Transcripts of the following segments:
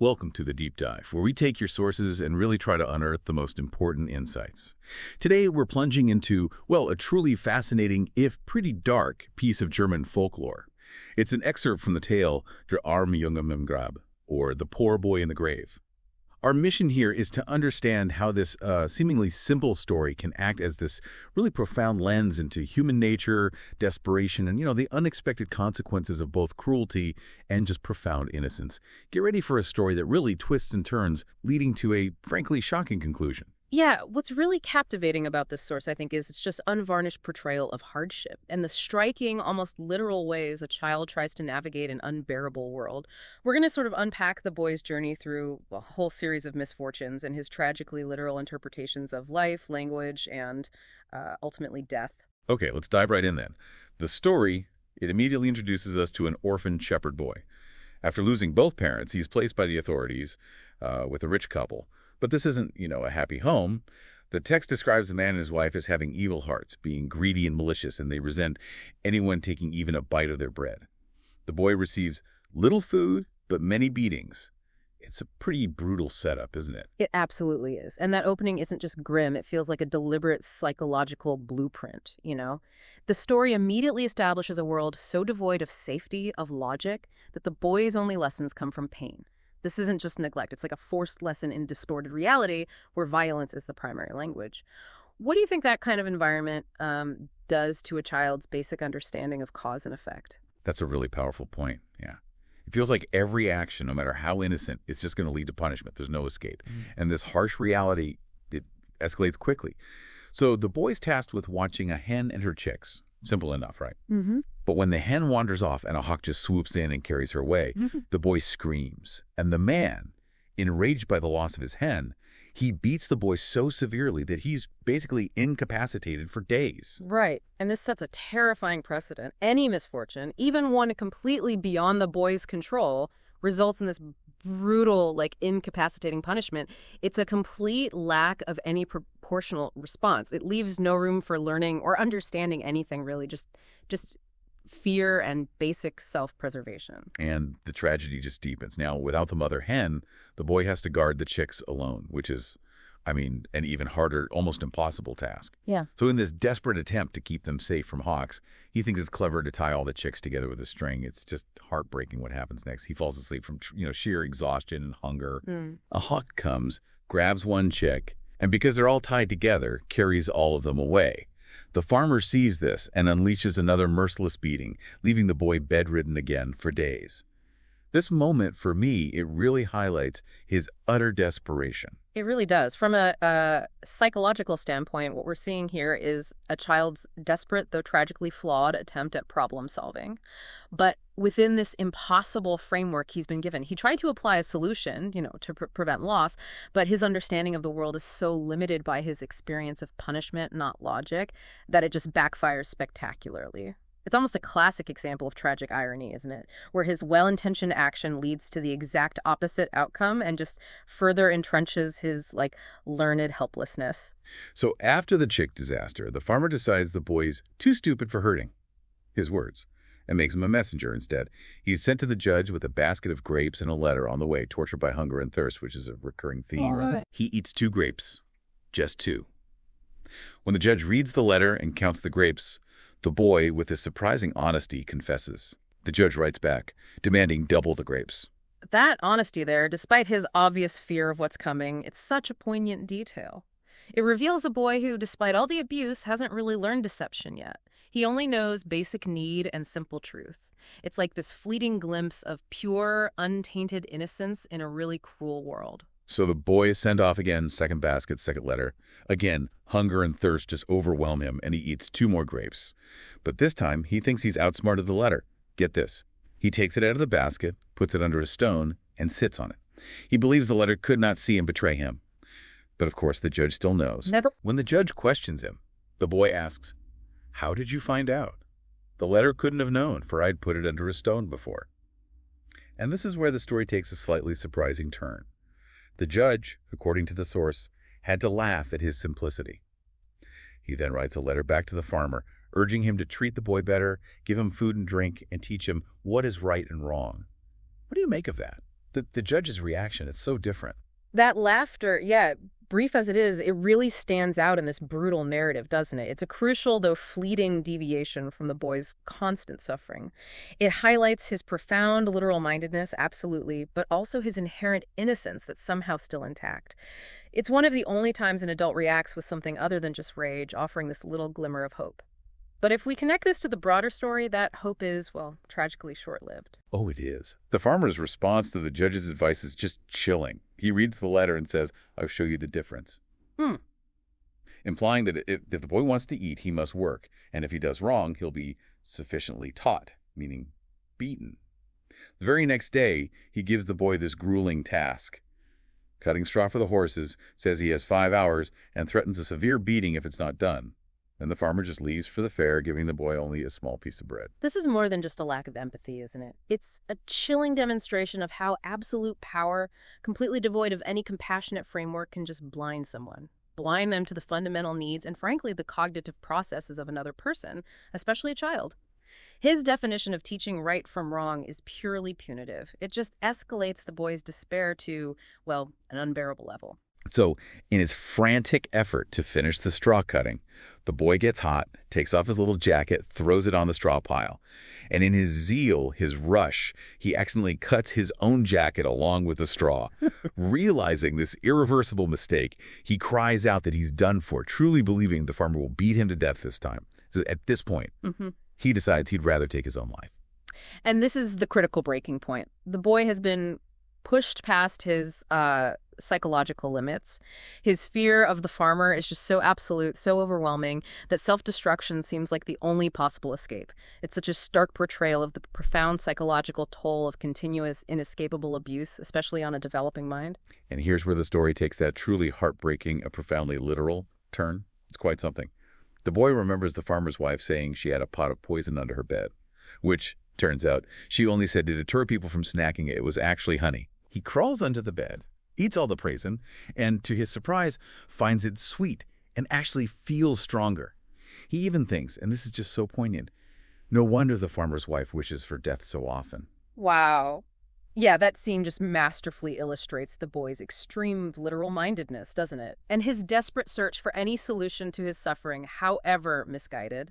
Welcome to the Deep Dive, where we take your sources and really try to unearth the most important insights. Today, we're plunging into, well, a truly fascinating, if pretty dark, piece of German folklore. It's an excerpt from the tale Der arme Junge im Grab, or The Poor Boy in the Grave. Our mission here is to understand how this seemingly simple story can act as this really profound lens into human nature, desperation, and, the unexpected consequences of both cruelty and just profound innocence. Get ready for a story that really twists and turns, leading to a, frankly, shocking conclusion. Yeah, what's really captivating about this source, I think, is its just unvarnished portrayal of hardship and the striking, almost literal ways a child tries to navigate an unbearable world. We're going to sort of unpack the boy's journey through a whole series of misfortunes and his tragically literal interpretations of life, language, and ultimately death. Okay, let's dive right in then. The story, it immediately introduces us to an orphan shepherd boy. After losing both parents, he's placed by the authorities with a rich couple. But this isn't, a happy home. The text describes the man and his wife as having evil hearts, being greedy and malicious, and they resent anyone taking even a bite of their bread. The boy receives little food, but many beatings. It's a pretty brutal setup, isn't it? It absolutely is. And that opening isn't just grim. It feels like a deliberate psychological blueprint. The story immediately establishes a world so devoid of safety, of logic, that the boy's only lessons come from pain. This isn't just neglect. It's like a forced lesson in distorted reality where violence is the primary language. What do you think that kind of environment does to a child's basic understanding of cause and effect? That's a really powerful point, yeah. It feels like every action, no matter how innocent, is just going to lead to punishment. There's no escape. And this harsh reality, it escalates quickly. So the boy's tasked with watching a hen and her chicks. Simple enough, right? Mm-hmm. But when the hen wanders off and a hawk just swoops in and carries her away, the boy screams. And the man, enraged by the loss of his hen, he beats the boy so severely that he's basically incapacitated for days. Right. And this sets a terrifying precedent. Any misfortune, even one completely beyond the boy's control, results in this brutal, incapacitating punishment. It's a complete lack of any proportional response. It leaves no room for learning or understanding anything, really, just fear and basic self-preservation. And the tragedy just deepens. Now, without the mother hen, the boy has to guard the chicks alone, which is, an even harder, almost impossible task. Yeah. So in this desperate attempt to keep them safe from hawks, he thinks it's clever to tie all the chicks together with a string. It's just heartbreaking what happens next. He falls asleep from, sheer exhaustion and hunger. A hawk comes, grabs one chick, and because they're all tied together, carries all of them away. The farmer sees this and unleashes another merciless beating, leaving the boy bedridden again for days. This moment, for me, it really highlights his utter desperation. It really does. From a psychological standpoint, what we're seeing here is a child's desperate, though tragically flawed, attempt at problem solving. But within this impossible framework he's been given, he tried to apply a solution, to prevent loss, but his understanding of the world is so limited by his experience of punishment, not logic, that it just backfires spectacularly. It's almost a classic example of tragic irony, isn't it? Where his well-intentioned action leads to the exact opposite outcome and just further entrenches his, learned helplessness. So after the chick disaster, the farmer decides the boy's too stupid for hurting, his words, and makes him a messenger instead. He's sent to the judge with a basket of grapes and a letter on the way, tortured by hunger and thirst, which is a recurring theme. Right. He eats 2 grapes, just 2. When the judge reads the letter and counts the grapes, the boy, with his surprising honesty, confesses. The judge writes back, demanding double the grapes. That honesty there, despite his obvious fear of what's coming, it's such a poignant detail. It reveals a boy who, despite all the abuse, hasn't really learned deception yet. He only knows basic need and simple truth. It's like this fleeting glimpse of pure, untainted innocence in a really cruel world. So the boy is sent off again, second basket, second letter. Again, hunger and thirst just overwhelm him, and he eats 2 more grapes. But this time, he thinks he's outsmarted the letter. Get this. He takes it out of the basket, puts it under a stone, and sits on it. He believes the letter could not see and betray him. But of course, the judge still knows. Never. When the judge questions him, the boy asks, "How did you find out?" The letter couldn't have known, for I'd put it under a stone before. And this is where the story takes a slightly surprising turn. The judge, according to the source, had to laugh at his simplicity. He then writes a letter back to the farmer, urging him to treat the boy better, give him food and drink, and teach him what is right and wrong. What do you make of that? The judge's reaction, it's so different. That laughter, yeah, brief as it is, it really stands out in this brutal narrative, doesn't it? It's a crucial, though fleeting, deviation from the boy's constant suffering. It highlights his profound literal-mindedness, absolutely, but also his inherent innocence that's somehow still intact. It's one of the only times an adult reacts with something other than just rage, offering this little glimmer of hope. But if we connect this to the broader story, that hope is, well, tragically short-lived. Oh, it is. The farmer's response to the judge's advice is just chilling. He reads the letter and says, "I'll show you the difference." Implying that if the boy wants to eat, he must work, and if he does wrong, he'll be sufficiently taught, meaning beaten. The very next day, he gives the boy this grueling task. Cutting straw for the horses, says he has 5 hours, and threatens a severe beating if it's not done. Then the farmer just leaves for the fair, giving the boy only a small piece of bread. This is more than just a lack of empathy, isn't it? It's a chilling demonstration of how absolute power, completely devoid of any compassionate framework, can just blind someone. Blind them to the fundamental needs and, frankly, the cognitive processes of another person, especially a child. His definition of teaching right from wrong is purely punitive. It just escalates the boy's despair to, well, an unbearable level. So, in his frantic effort to finish the straw cutting, the boy gets hot, takes off his little jacket, throws it on the straw pile. And in his zeal, his rush, he accidentally cuts his own jacket along with the straw. Realizing this irreversible mistake, he cries out that he's done for, truly believing the farmer will beat him to death this time. So at this point, he decides he'd rather take his own life. And this is the critical breaking point. The boy has been pushed past his psychological limits. His fear of the farmer is just so absolute, so overwhelming, that self-destruction seems like the only possible escape. It's such a stark portrayal of the profound psychological toll of continuous, inescapable abuse, especially on a developing mind. And here's where the story takes that truly heartbreaking, a profoundly literal turn. It's quite something. The boy remembers the farmer's wife saying she had a pot of poison under her bed, which, turns out, she only said to deter people from snacking it. It was actually honey. He crawls under the bed, eats all the poison, and to his surprise, finds it sweet and actually feels stronger. He even thinks, and this is just so poignant, no wonder the farmer's wife wishes for death so often. Wow. Yeah, that scene just masterfully illustrates the boy's extreme literal-mindedness, doesn't it? And his desperate search for any solution to his suffering, however misguided.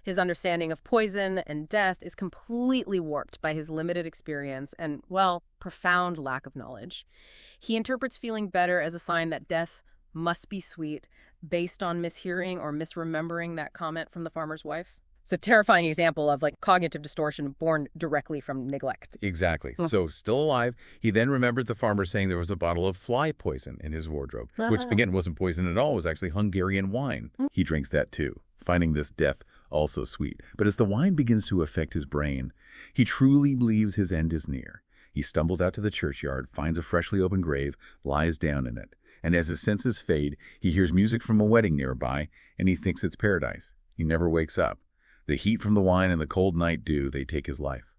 His understanding of poison and death is completely warped by his limited experience and, well, profound lack of knowledge. He interprets feeling better as a sign that death must be sweet, based on mishearing or misremembering that comment from the farmer's wife. It's a terrifying example of cognitive distortion born directly from neglect. Exactly. So still alive, he then remembered the farmer saying there was a bottle of fly poison in his wardrobe, which again wasn't poison at all, it was actually Hungarian wine. He drinks that too, finding this death also sweet. But as the wine begins to affect his brain, he truly believes his end is near. He stumbled out to the churchyard, finds a freshly opened grave, lies down in it. And as his senses fade, he hears music from a wedding nearby, and he thinks it's paradise. He never wakes up. The heat from the wine and the cold night dew, they take his life.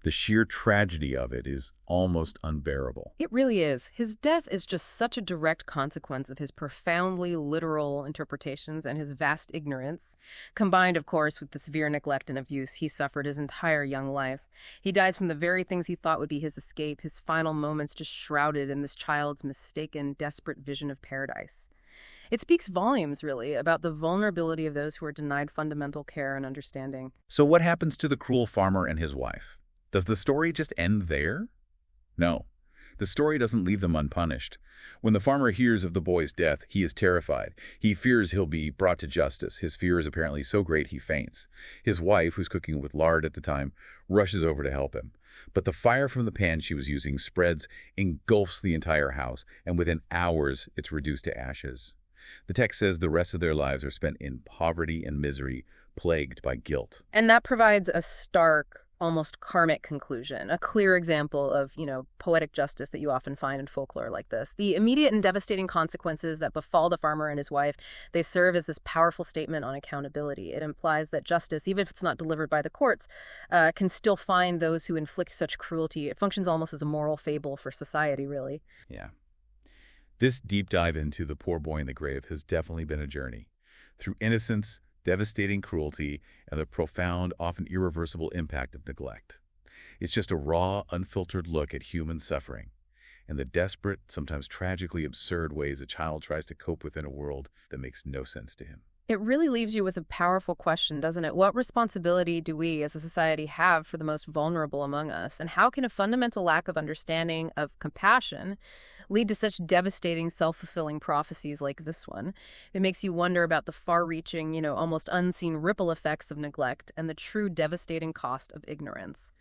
The sheer tragedy of it is almost unbearable. It really is. His death is just such a direct consequence of his profoundly literal interpretations and his vast ignorance, combined, of course, with the severe neglect and abuse he suffered his entire young life. He dies from the very things he thought would be his escape, his final moments just shrouded in this child's mistaken, desperate vision of paradise. It speaks volumes, really, about the vulnerability of those who are denied fundamental care and understanding. So what happens to the cruel farmer and his wife? Does the story just end there? No. The story doesn't leave them unpunished. When the farmer hears of the boy's death, he is terrified. He fears he'll be brought to justice. His fear is apparently so great he faints. His wife, who's cooking with lard at the time, rushes over to help him. But the fire from the pan she was using spreads, engulfs the entire house, and within hours it's reduced to ashes. The text says the rest of their lives are spent in poverty and misery, plagued by guilt. And that provides a stark, almost karmic conclusion, a clear example of, poetic justice that you often find in folklore like this. The immediate and devastating consequences that befall the farmer and his wife, they serve as this powerful statement on accountability. It implies that justice, even if it's not delivered by the courts, can still find those who inflict such cruelty. It functions almost as a moral fable for society, really. Yeah. This deep dive into the poor boy in the grave has definitely been a journey. Through innocence, devastating cruelty, and the profound, often irreversible impact of neglect. It's just a raw, unfiltered look at human suffering and the desperate, sometimes tragically absurd ways a child tries to cope within a world that makes no sense to him. It really leaves you with a powerful question, doesn't it? What responsibility do we as a society have for the most vulnerable among us? And how can a fundamental lack of understanding of compassion lead to such devastating, self-fulfilling prophecies like this one? It makes you wonder about the far-reaching, almost unseen ripple effects of neglect and the true devastating cost of ignorance.